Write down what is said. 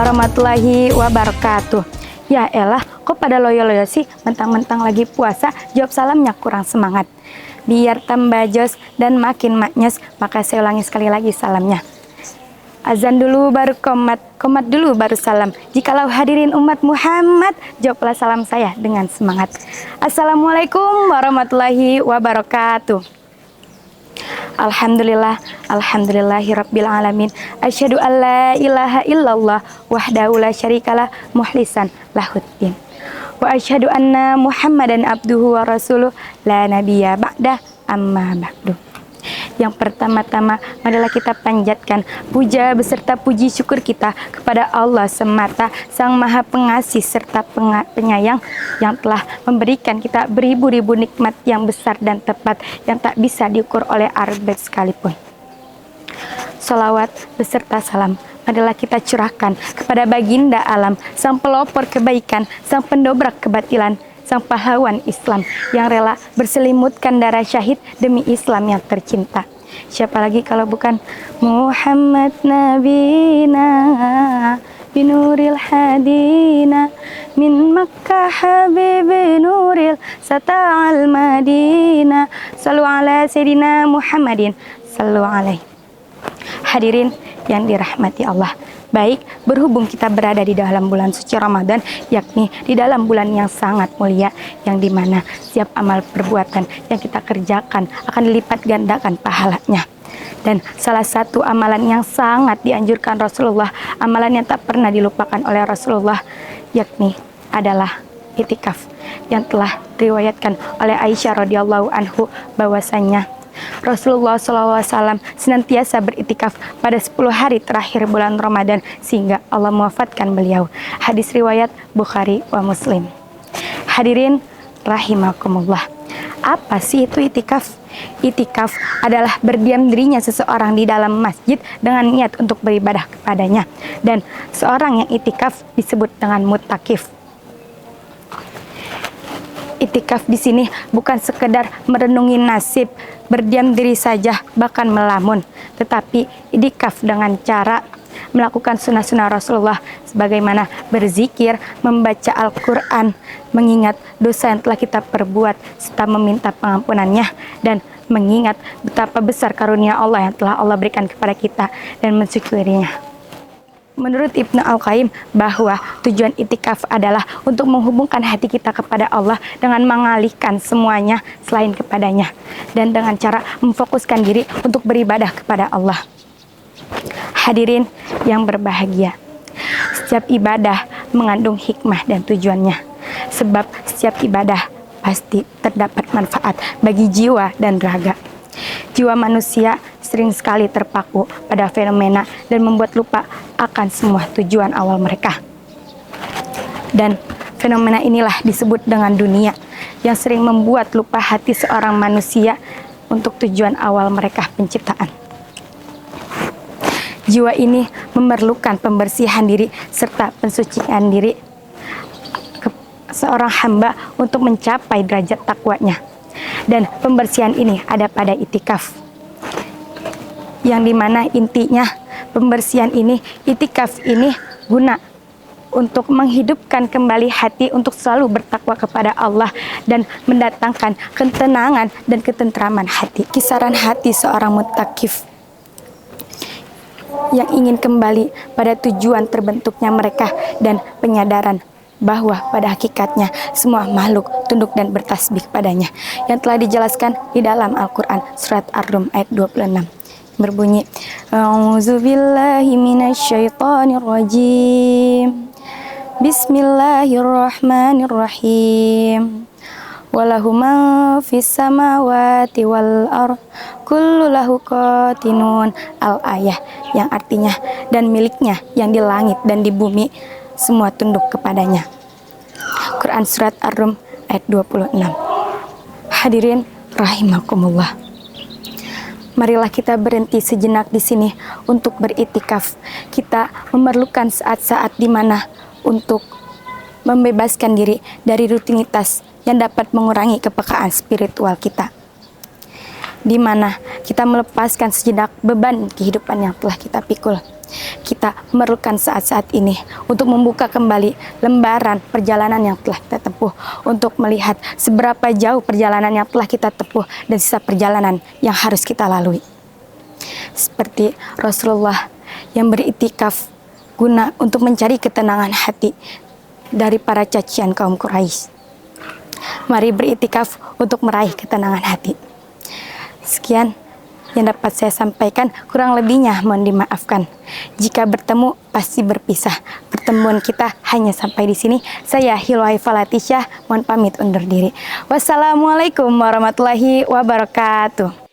warahmatullahi wabarakatuh. Ya elah, kok pada loyo-loyo sih? Mentang-mentang lagi puasa, jawab salamnya kurang semangat. Biar tambah jos dan makin maknyes, maka saya ulangi sekali lagi salamnya. Azan dulu baru komat, komat dulu baru salam. Jikalau hadirin umat Muhammad, jawablah salam saya dengan semangat. Assalamualaikum warahmatullahi wabarakatuh. Alhamdulillah, alhamdulillahirabbil alamin. Asyhadu an la ilaha illallah wahdahu la syarikalah mukhlishan lahuddin. Wa asyhadu anna Muhammadan abduhu wa rasuluh la nabiyya ba'da amma ba'du. Yang pertama-tama marilah kita panjatkan puja beserta puji syukur kita kepada Allah semata, Sang Maha Pengasih serta penyayang yang telah memberikan kita beribu-ribu nikmat yang besar dan tepat yang tak bisa diukur oleh arbet sekalipun. Salawat beserta salam marilah kita curahkan kepada baginda alam, sang pelopor kebaikan, sang pendobrak kebatilan, sang pahlawan Islam yang rela berselimutkan darah syahid demi Islam yang tercinta. Siapa lagi kalau bukan Muhammad Nabina binuril hadina min Makkah habibi nuril sata'al madina sallu ala sayyidina Muhammadin sallu alaihi. Hadirin yang dirahmati Allah, baik berhubung kita berada di dalam bulan suci Ramadan, yakni di dalam bulan yang sangat mulia, yang dimana setiap amal perbuatan yang kita kerjakan akan dilipat gandakan pahalanya. Dan salah satu amalan yang sangat dianjurkan Rasulullah, amalan yang tak pernah dilupakan oleh Rasulullah, yakni adalah itikaf, yang telah diriwayatkan oleh Aisyah radhiyallahu anhu bahwasanya Rasulullah SAW senantiasa beritikaf pada 10 hari terakhir bulan Ramadan sehingga Allah mewafatkan beliau. Hadis riwayat Bukhari wa Muslim. Hadirin rahimakumullah. Apa sih itu itikaf? Itikaf adalah berdiam dirinya seseorang di dalam masjid dengan niat untuk beribadah kepadanya. Dan seorang yang itikaf disebut dengan mutakif. Itikaf di sini bukan sekedar merenungi nasib, berdiam diri saja, bahkan melamun, tetapi itikaf dengan cara melakukan sunnah-sunnah Rasulullah sebagaimana berzikir, membaca Al-Quran, mengingat dosa yang telah kita perbuat serta meminta pengampunannya, dan mengingat betapa besar karunia Allah yang telah Allah berikan kepada kita dan mensyukurinya. Menurut Ibnu Al-Qayyim bahwa tujuan itikaf adalah untuk menghubungkan hati kita kepada Allah dengan mengalihkan semuanya selain kepadanya, dan dengan cara memfokuskan diri untuk beribadah kepada Allah. Hadirin yang berbahagia, setiap ibadah mengandung hikmah dan tujuannya, sebab setiap ibadah pasti terdapat manfaat bagi jiwa dan raga. Jiwa manusia sering sekali terpaku pada fenomena dan membuat lupa akan semua tujuan awal mereka. Dan fenomena inilah disebut dengan dunia, yang sering membuat lupa hati seorang manusia untuk tujuan awal mereka penciptaan. Jiwa ini memerlukan pembersihan diri serta pensucian diri seorang hamba untuk mencapai derajat takwanya. Dan pembersihan ini ada pada itikaf, yang dimana intinya pembersihan ini, itikaf ini guna untuk menghidupkan kembali hati untuk selalu bertakwa kepada Allah dan mendatangkan ketenangan dan ketentraman hati. Kisaran hati seorang mutakif yang ingin kembali pada tujuan terbentuknya mereka dan penyadaran bahwa pada hakikatnya semua makhluk tunduk dan bertasbih padanya, yang telah dijelaskan di dalam Al-Quran surat Ar-Rum ayat 26 berbunyi, A'udzubillahi minasyaitonirrajim, Bismillahirrahmanirrahim, walahu ma fis samawati wal ardh kullu lahu qatinun. Al-ayah, yang artinya dan miliknya yang di langit dan di bumi semua tunduk kepadanya. Quran surat Ar-Rum ayat 26. Hadirin rahimakumullah. Marilah kita berhenti sejenak di sini untuk beritikaf. Kita memerlukan saat-saat di mana untuk membebaskan diri dari rutinitas yang dapat mengurangi kepekaan spiritual kita, di mana kita melepaskan sejenak beban kehidupan yang telah kita pikul. Kita memerlukan saat-saat ini untuk membuka kembali lembaran perjalanan yang telah kita tempuh, untuk melihat seberapa jauh perjalanan yang telah kita tempuh dan sisa perjalanan yang harus kita lalui. Seperti Rasulullah yang beriktikaf guna untuk mencari ketenangan hati dari para cacian kaum Quraisy. Mari beriktikaf untuk meraih ketenangan hati. Sekian yang dapat saya sampaikan, kurang lebihnya mohon dimaafkan. Jika bertemu pasti berpisah. Pertemuan kita hanya sampai di sini. Saya Hilwa Hifalatisya, mohon pamit undur diri. Wassalamualaikum warahmatullahi wabarakatuh.